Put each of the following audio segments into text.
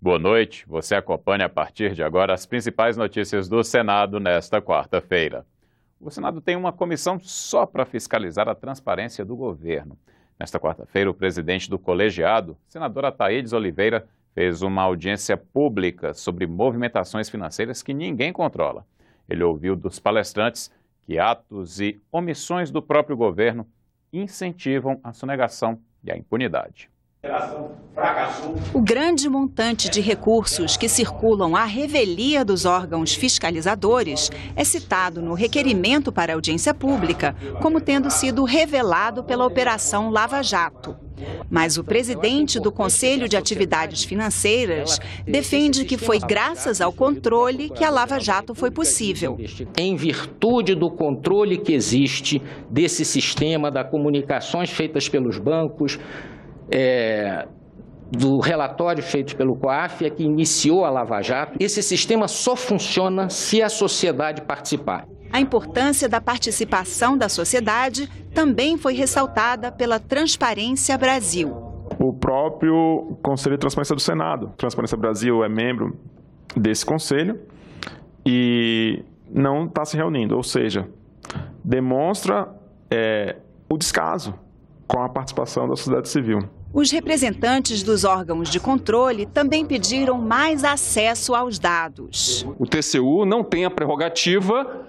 Boa noite. Você acompanha a partir de agora as principais notícias do Senado nesta quarta-feira. O Senado tem uma comissão só para fiscalizar a transparência do governo. Nesta quarta-feira, o presidente do colegiado, senador Ataídes Oliveira, fez uma audiência pública sobre movimentações financeiras que ninguém controla. Ele ouviu dos palestrantes que atos e omissões do próprio governo incentivam a sonegação e a impunidade. O grande montante de recursos que circulam à revelia dos órgãos fiscalizadores é citado no requerimento para audiência pública como tendo sido revelado pela Operação Lava Jato. Mas o presidente do Conselho de Atividades Financeiras defende que foi graças ao controle que a Lava Jato foi possível. Em virtude do controle que existe desse sistema, das comunicações feitas pelos bancos, do relatório feito pelo COAF, que iniciou a Lava Jato, esse sistema só funciona se a sociedade participar. A importância da participação da sociedade também foi ressaltada pela Transparência Brasil. O próprio Conselho de Transparência do Senado, Transparência Brasil é membro desse conselho e não está se reunindo, ou seja, demonstra o descaso com a participação da sociedade civil. Os representantes dos órgãos de controle também pediram mais acesso aos dados. O TCU não tem a prerrogativa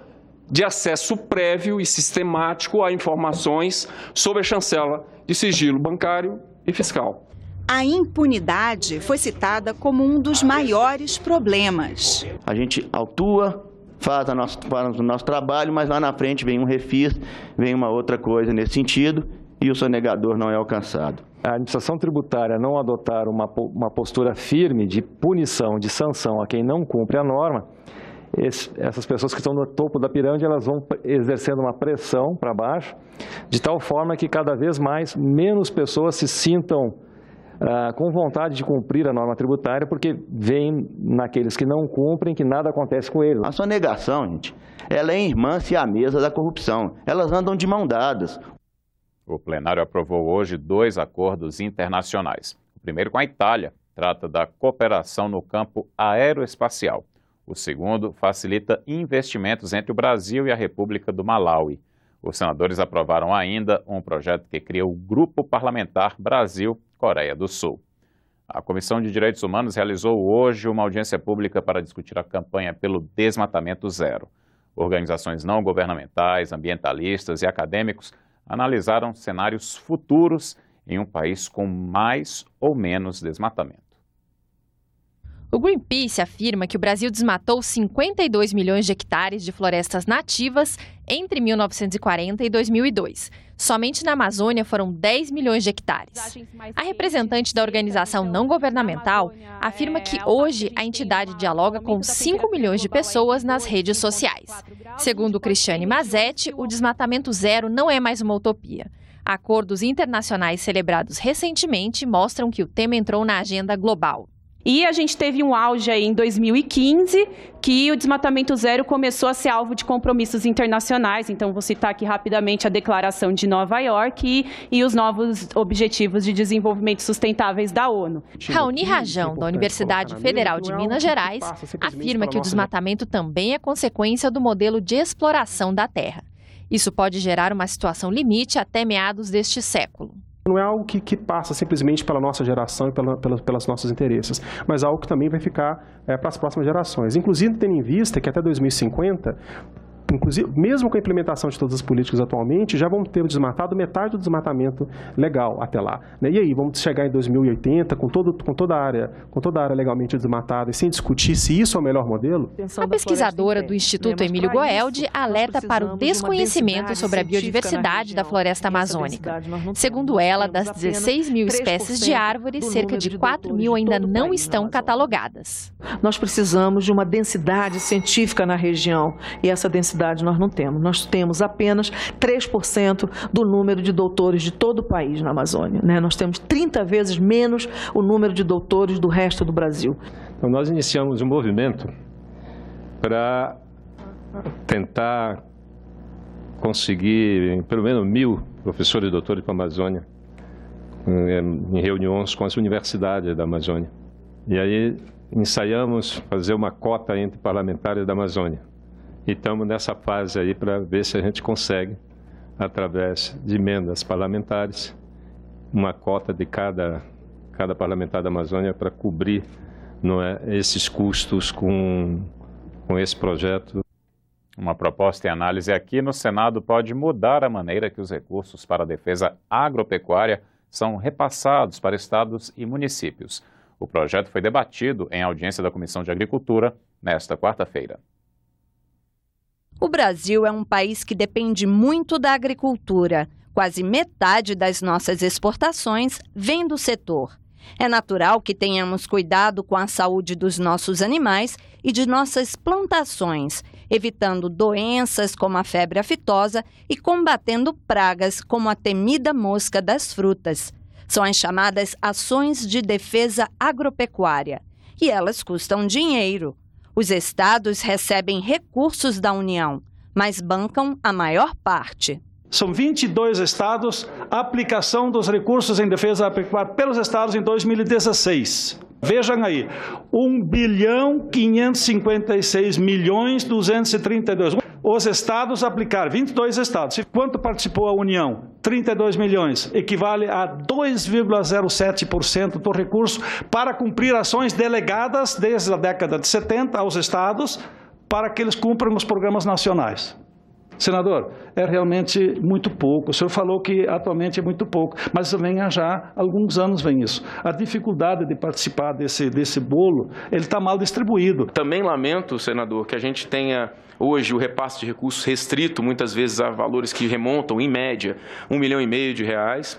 de acesso prévio e sistemático a informações sobre a chancela de sigilo bancário e fiscal. A impunidade foi citada como um dos maiores problemas. A gente autua, faz o nosso trabalho, mas lá na frente vem um refis, vem uma outra coisa nesse sentido, e o sonegador não é alcançado. A administração tributária não adotar uma postura firme de punição, de sanção a quem não cumpre a norma, essas pessoas que estão no topo da pirâmide, elas vão exercendo uma pressão para baixo, de tal forma que cada vez menos pessoas se sintam com vontade de cumprir a norma tributária, porque veem naqueles que não cumprem que nada acontece com eles. A sonegação, gente, ela é irmã siamesa da corrupção. Elas andam de mão dadas. O plenário aprovou hoje 2 acordos internacionais. O primeiro com a Itália, trata da cooperação no campo aeroespacial. O segundo facilita investimentos entre o Brasil e a República do Malawi. Os senadores aprovaram ainda um projeto que cria o Grupo Parlamentar Brasil-Coreia do Sul. A Comissão de Direitos Humanos realizou hoje uma audiência pública para discutir a campanha pelo desmatamento zero. Organizações não governamentais, ambientalistas e acadêmicos analisaram cenários futuros em um país com mais ou menos desmatamento. O Greenpeace afirma que o Brasil desmatou 52 milhões de hectares de florestas nativas entre 1940 e 2002. Somente na Amazônia foram 10 milhões de hectares. A representante da organização não governamental afirma que hoje a entidade dialoga com 5 milhões de pessoas nas redes sociais. Segundo Cristiane Mazetti, o desmatamento zero não é mais uma utopia. Acordos internacionais celebrados recentemente mostram que o tema entrou na agenda global. E a gente teve um auge aí em 2015, que o desmatamento zero começou a ser alvo de compromissos internacionais. Então, vou citar aqui rapidamente a Declaração de Nova York e os novos Objetivos de Desenvolvimento Sustentáveis da ONU. Raoni Rajão, da Universidade Federal de Minas Gerais, afirma que o desmatamento também é consequência do modelo de exploração da terra. Isso pode gerar uma situação limite até meados deste século. Não é algo que passa simplesmente pela nossa geração e pelos nossos interesses, mas algo que também vai ficar para as próximas gerações. Inclusive, tendo em vista que até 2050, inclusive, mesmo com a implementação de todas as políticas atualmente, já vamos ter desmatado metade do desmatamento legal até lá. E aí, vamos chegar em 2080 com toda a área legalmente desmatada e sem discutir se isso é o melhor modelo? A pesquisadora do Instituto Emílio Goeldi alerta para o desconhecimento sobre a biodiversidade da floresta amazônica. Segundo ela, das 16 mil espécies de árvores, cerca de 4 mil ainda não estão catalogadas. Nós precisamos de uma densidade científica na região e essa densidade nós não temos. Nós temos apenas 3% do número de doutores de todo o país na Amazônia. Nós temos 30 vezes menos o número de doutores do resto do Brasil. Então, nós iniciamos um movimento para tentar conseguir pelo menos 1.000 professores e doutores para a Amazônia, em reuniões com as universidades da Amazônia. E aí ensaiamos fazer uma cota entre parlamentares da Amazônia. E estamos nessa fase aí para ver se a gente consegue, através de emendas parlamentares, uma cota de cada parlamentar da Amazônia para cobrir, não é, esses custos com esse projeto. Uma proposta em análise aqui no Senado pode mudar a maneira que os recursos para a defesa agropecuária são repassados para estados e municípios. O projeto foi debatido em audiência da Comissão de Agricultura nesta quarta-feira. O Brasil é um país que depende muito da agricultura. Quase metade das nossas exportações vem do setor. É natural que tenhamos cuidado com a saúde dos nossos animais e de nossas plantações, evitando doenças como a febre aftosa e combatendo pragas como a temida mosca das frutas. São as chamadas ações de defesa agropecuária. E elas custam dinheiro. Os estados recebem recursos da União, mas bancam a maior parte. São 22 estados, a aplicação dos recursos em defesa agropecuária pelos estados em 2016. Vejam aí, 1.556.232.000. Os estados aplicaram, 22 estados. Quanto participou a União? 32 milhões, equivale a 2,07% do recurso para cumprir ações delegadas desde a década de 70 aos estados para que eles cumpram os programas nacionais. Senador, é realmente muito pouco. O senhor falou que atualmente é muito pouco, mas vem já há alguns anos vem isso. A dificuldade de participar desse bolo, ele está mal distribuído. Também lamento, senador, que a gente tenha hoje o repasse de recursos restrito, muitas vezes a valores que remontam, em média, R$1,5 milhão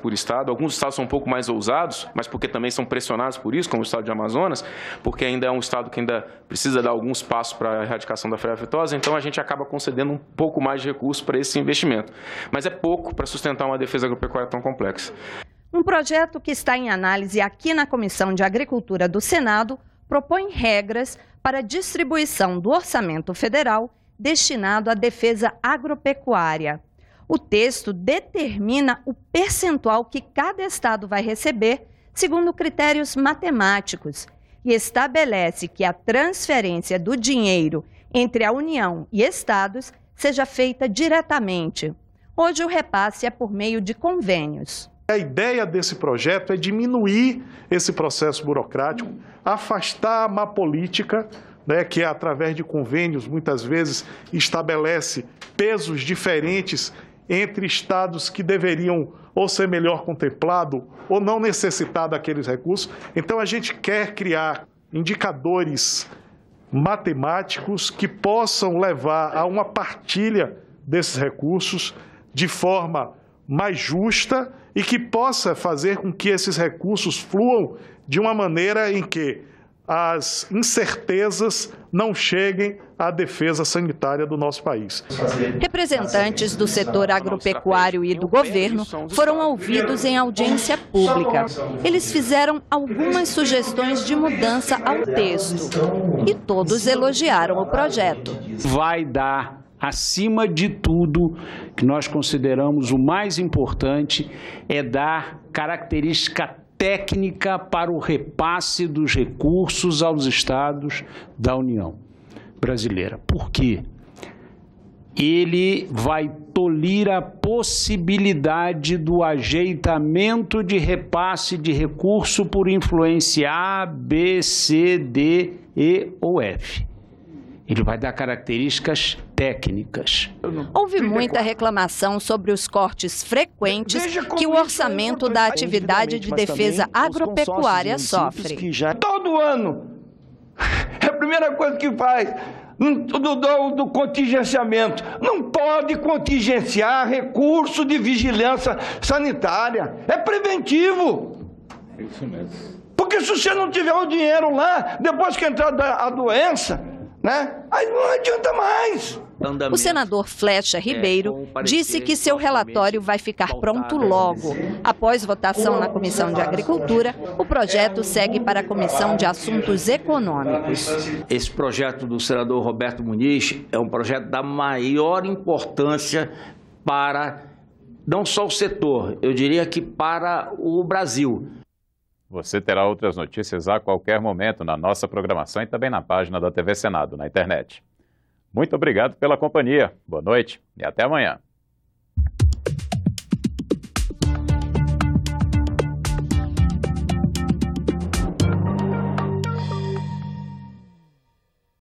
por estado. Alguns estados são um pouco mais ousados, mas porque também são pressionados por isso, como o estado de Amazonas, porque ainda é um estado que ainda precisa dar alguns passos para a erradicação da febre aftosa, então a gente acaba concedendo um pouco mais de recursos para esse investimento. Mas é pouco para sustentar uma defesa agropecuária tão complexa. Um projeto que está em análise aqui na Comissão de Agricultura do Senado propõe regras para a distribuição do orçamento federal destinado à defesa agropecuária. O texto determina o percentual que cada estado vai receber, segundo critérios matemáticos, e estabelece que a transferência do dinheiro entre a União e estados seja feita diretamente. Hoje o repasse é por meio de convênios. A ideia desse projeto é diminuir esse processo burocrático, afastar a má política, que através de convênios, muitas vezes, estabelece pesos diferentes entre estados que deveriam ou ser melhor contemplado ou não necessitar daqueles recursos. Então, a gente quer criar indicadores matemáticos que possam levar a uma partilha desses recursos de forma mais justa e que possa fazer com que esses recursos fluam de uma maneira em que as incertezas não cheguem à defesa sanitária do nosso país. Representantes do setor agropecuário e do governo foram ouvidos em audiência pública. Eles fizeram algumas sugestões de mudança ao texto e todos elogiaram o projeto. Vai dar, acima de tudo, que nós consideramos o mais importante, é dar característica técnica para o repasse dos recursos aos estados da União brasileira. Por quê? Ele vai tolir a possibilidade do ajeitamento de repasse de recurso por influência A, B, C, D, E ou F. Ele vai dar características técnicas. Houve muita reclamação sobre os cortes frequentes que o orçamento da atividade de defesa agropecuária sofre. Todo ano, é a primeira coisa que faz do contingenciamento. Não pode contingenciar recurso de vigilância sanitária. É preventivo. É isso mesmo. Porque se você não tiver o dinheiro lá, depois que entrar a doença, aí não adianta mais. O senador Flecha Ribeiro disse que seu relatório vai ficar pronto logo. Após votação na Comissão de Agricultura, o projeto segue para a Comissão de Assuntos Econômicos. Esse projeto do senador Roberto Muniz é um projeto da maior importância para não só o setor, eu diria que para o Brasil. Você terá outras notícias a qualquer momento na nossa programação e também na página da TV Senado na internet. Muito obrigado pela companhia, boa noite e até amanhã.